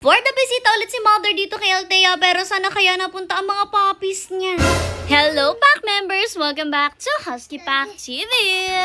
For the bisita ulit si Mother dito kay Althea, pero sana kaya napunta ang mga puppies niya. Hello, Pack members! Welcome back to Husky Pack TV!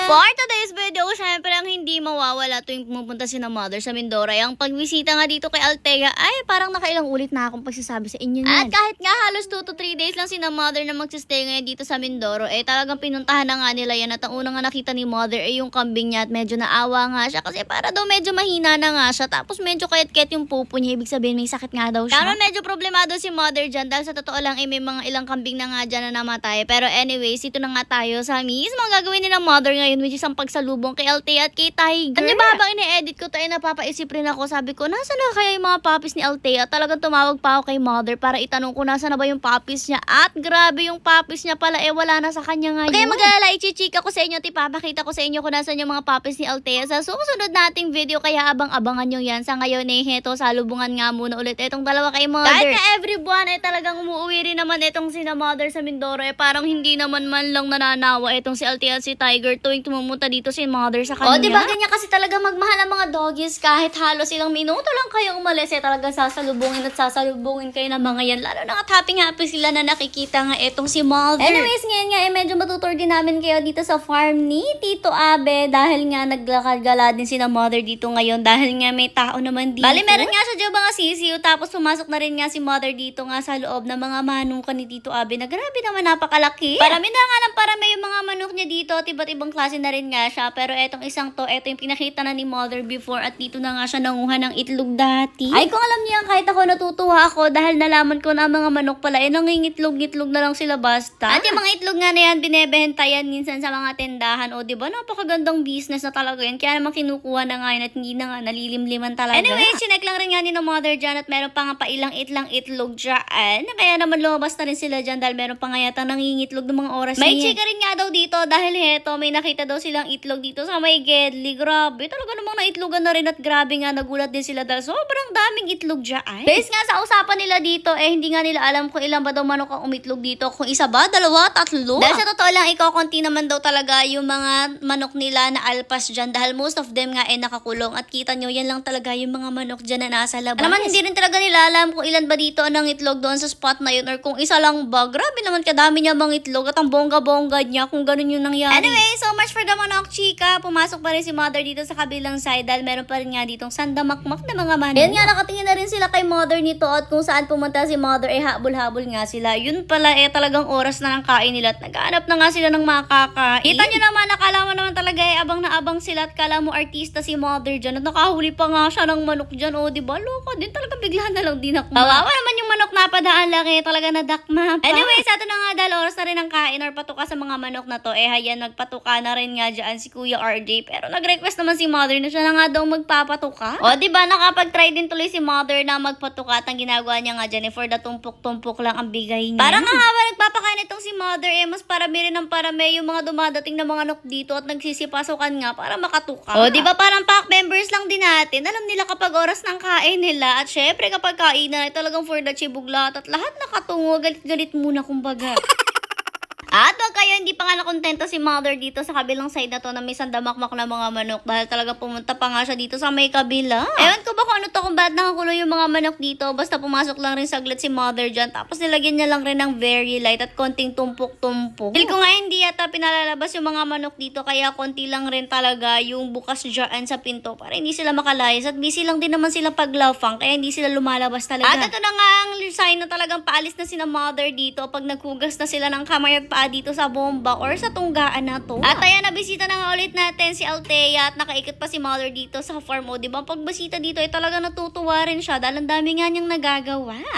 For today's video, syempre ang hindi mawawala tuwing pumupunta si na Mother sa Mindoro ay ang pagbisita nga dito kay Althea ay parang nakailang ulit na akong pagsasabi sa inyo yan. At kahit nga halos 2 to 3 days lang si na Mother na magsistay ngayon dito sa Mindoro, eh talagang pinuntahan na nga nila yan at ang unang nga nakita ni Mother ay yung kambing niya at medyo naawa nga siya kasi para daw medyo mahina na nga siya tapos medyo kayat-kayat yung pupo niya, ibig sabihin may sakit nga daw siya. Pero medyo problemado si Mother dyan dahil sa totoo lang ay may mga ilang kambing na nga dyan na namatay. Pero anyways, ito na nga tayo sa mismong gagawin ni na Mother ngayon, which is ang pagsalubong kay Althea at kay Tiger. At diba habang ine-edit ko to ay napapaisip rin ako, sabi ko nasa na kaya yung mga puppies ni Althea? Talagang tumawag pa ako kay Mother para itanong ko nasa na ba yung puppies niya at grabe yung puppies niya pala wala na sa kanya ngayon. Okay, mag-alala, i-chika ko sa inyo at ipapakita ko sa inyo kung nasan yung mga puppies ni Althea sa susunod nating video, kaya abang-abangan nyo yan. Sa ngayon eh, heto, salubungan nga muna ulit itong dalawa kay Mother. Kahit na every buwan ay talagang umuwi rin naman itong sina Mother sa Mindoro, parang hindi naman man lang nananawa itong si Althea at si Tiger tuwing tumumunta dito si Mother sa kanya. O, diba ganyan kasi talaga magmahal ang mga doggies, kahit halos ilang minuto lang kayong umalis, talagang sasalubungin kayo ng mga yan. Lalo na happy sila na nakikita nga itong si Mother. Anyways, ngayon nga medyo matutur din namin kayo dito sa farm ni Tito Abe dahil nga naglakad-gala din si na Mother dito ngayon dahil nga may tao naman dito. Bali, meron nga siya dyan mga sisiyo, tapos pumasok na rin nga si Mother dito nga sa loob ng mga manukan ni Tito Abe na grabe naman, napakalaki. Parami na nga lang parami yung mga manok niya dito at iba't ibang klase na rin nga siya. Pero etong isang to, eto yung pinakita na ni Mother before at dito na nga siya nanguha ng itlog dati. Ay, kung alam niya, kahit ako natutuwa ako dahil nalaman ko na ang mga manok pala nangingitlog-ngitlog na lang sila basta. At yung mga itlog nga na yan, binebenta yan minsan sa mga tindahan. O diba, napakagandang business na talaga yan. Kaya naman kinukuha na nga yun at hindi na nga nalilimliman talaga. Anyway, chinek lang rin nga ni na Mother dyan at meron pa nga pa ilang itlog dyan. Kaya naman lumabas na rin sila dyan dahil meron pa nga yata nangingitlog ng mga oras may chika rin nga daw dito dahil heto, may nakita daw silang itlog dito sa may Gedli. Grabe, talaga namang naitlogan na rin at grabe nga, nagulat din sila dahil sobrang daming itlog dyan. Based nga sa usapan nila dito, hindi nga nila alam kung ilan ba daw manok ang umitlog dito. Kung isa ba, dalawa, tatlo. Dahil sa totoo lang, konti naman daw talaga yung mga manok nila na alpas dyan dahil most of them nga nakakulong at kita nyo, yan lang talaga yung mga manok dyan na nasa labas. Naman, hindi rin talaga nila alam kung ilan ba dito ang itlog doon sa spot na yun or kung isa lang ba. Grabe naman, kadami niya mga itlog at ang bongga-bongga niya kung ganun yung nangyari. Anyway, so much for the manok, chika. Pumasok pa rin si Mother dito sa kabilang side dahil meron pa rin nga ditong sandamakmak na mga manok. Yan nga, nakatingin na rin sila kay Mother nito at kung saan pumunta si Mother habol-habol nga sila. Yun pala talagang oras na ng kain nila at naghahanap na nga sila ng makakain. Kita nyo naman, nakala mo naman talaga abang na abang sila at kala mo artista si Mother dyan at nakahuli pa nga siya ng manok dyan. O, diba? Loko din talaga, bigla na lang din ako. Kawawa naman yung manok na padaan laki, talaga nadakma pa. Anyways, ato na nga dahil oras na rin ng kain or patuka sa mga manok na to. Hayan, nagpatuka na rin nga dyan si Kuya RJ. Pero nag-request naman si Mother na siya na nga daw magpapatuka. O, diba? Nakapag-try din tuloy si Mother na magpatuka at ang ginagawa niya nga dyan for the tumpok-tumpok lang ang bigay niya. Parang nga habang nagpapakain itong si Mother, mas parami rin ng parami yung mga dumadating na mga manok dito at nagsisipasukan nga para makatuka. O, diba? Parang pack members lang din natin. Alam nila kapag oras ng kain nila at syempre kapag kainan ay talagang for the chibuglat at lahat nakatungo, galit-galit muna kumbaga. At wag kayo, hindi pa nga nakontento si Mother dito sa kabilang side na to na may sandamakmak na mga manok dahil talaga pumunta pa nga siya dito sa may kabila. Ewan ko ba kung ano to, kung bakit nakakulo yung mga manok dito, basta pumasok lang rin saglit si Mother dyan tapos nilagyan niya lang rin ng very light at konting tumpok-tumpok. Feel ko nga hindi yata pinalalabas yung mga manok dito kaya konti lang rin talaga yung bukas dyan sa pinto para hindi sila makalayas at busy lang din naman sila paglafang kaya hindi sila lumalabas talaga. At ito na nga ang sign na talagang paalis na sina Mother dito pag naghugas na sila ng kamay at paa dito sa bomba or sa tunggaan na to. At ayan, nabisita na nga ulit natin si Althea at nakaikot pa si Mother dito sa farm. O, diba? Pag basita dito ay talaga natutuwa rin siya dahil ang dami nga niyang nagagawa.